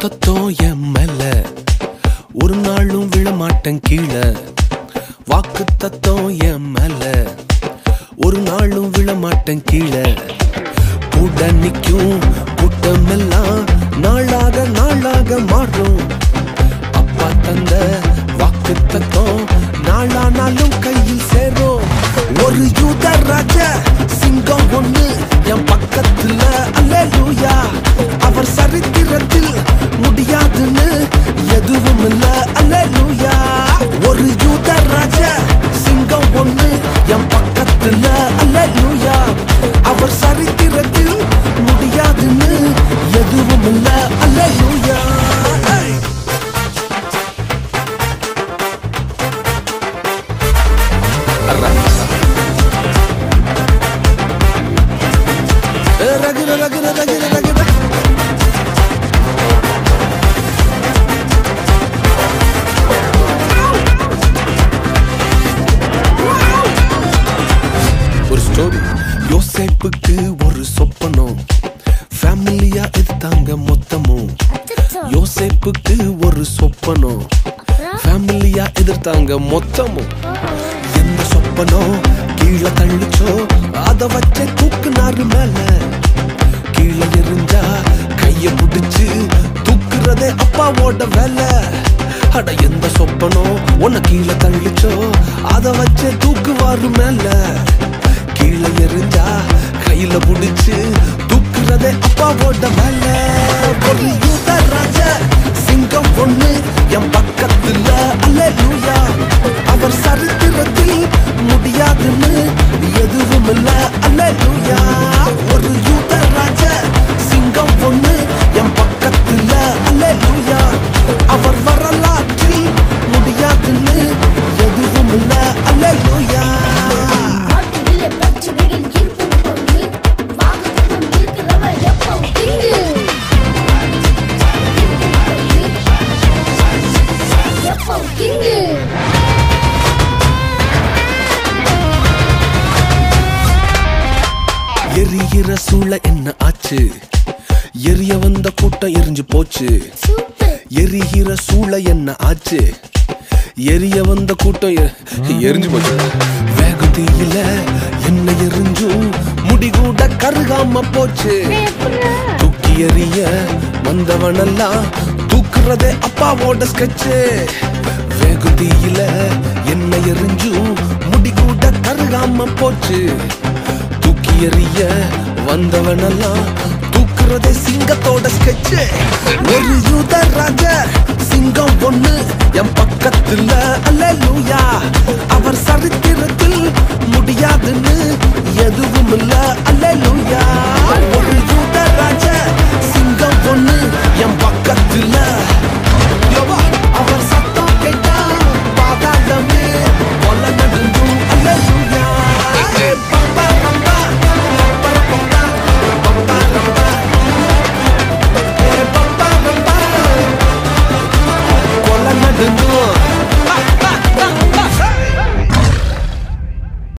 தத்துவம் என் மேல ஒரு நாளும் விழமாட்டேன் கீழே. வாக்கு தத்துவம் என் மேல ஒரு நாளும் விழமாட்டேன் கீழே. கூட நிக்கும் கூட்டமெல்லாம் நாளாக நாளாக மாறும். அப்பா தந்த வாக்கு தத்துவம் நாளானாலும் கையில் சேரும். ஒரு யூத ராஜ சிங்கம் ஒண்ணு என் பக்கத்துல, அல்லேலூயா. அவர் சரித்திரத்தில் முடியாதுன்னு எதுவும் இல்ல, அல்லேலூயா. ஒரு யூத ராஜ சிங்கம் ஒண்ணு என் பக்கத்துல, அல்லேலூயா. அவர் சரித்திரத்தில் முடியாதுன்னு எதுவும் இல்ல, அல்லேலூயா. ரகுர ரகுர ரகுர ரகுர ஒரு ஸ்டோரி. யோசேப்புக்கு ஒரு சொப்பனம், ஃபேமிலியா எடுத்தாங்க மொத்தமும். யோசேப்புக்கு ஒரு சொப்பனம், ஃபேமிலியா எதிர்த்தாங்க மொத்தமும். எந்த சொப்பனம் கீழே தள்ளிச்சோ அத வச்ச தூக்குனாரு மேல. கீழே எரிஞ்சா கைய பிடிச்சு தூக்குறதே அப்பாவோட வேலை. அட எந்த சொப்பனம் உன்னை கீழே தள்ளிச்சோ அத வச்ச தூக்குவாரு மேல. கீழே எரிஞ்சா கையில பிடிச்சு தூக்குறதே அப்பாவோட வேலை. ஒரு யூத ராஜ சிங்கம் ஒண்ணு என் பக்கத்துல, அல்லேலூயா. அவர் சரித்திரத்தில் முடியாதுன்னு எதுவும் இல்ல, அல்லேலூயா. ஒரு யூத ராஜ சிங்கம் ஒண்ணு என் பக்கத்துல, அல்லேலூயா. அவர் வரலாற்றில் முடியாதுன்னு எதுவும் இல்ல, அல்லேலூயா. எரிகிற சூளை என்ன ஆச்சு? எரிய வந்த கூட்டம் எரிஞ்சு போச்சு. எரிகிற சூளை என்ன ஆச்சு? எரிய வந்த கூட்டம் எரிஞ்சு போச்சு. வேகம் தீயில என்ன எரிஞ்சும் முடிகூட கருகாம போச்சு. தூக்கி எறிய வந்தவனெல்லாம் தூக்குறதே அப்பாவோட ஸ்கெட்சு. வேகம் தீயில என்ன எரிஞ்சும் முடிகூட கருகாம போச்சு. தூக்கி எறிய வந்தவனெல்லாம் தூக்குறதே சிங்கத்தோட ஸ்கெட்சு. ஒரு யூத ராஜ சிங்கம் ஒண்ணு என் பக்கத்துல, அல்லேலூயா.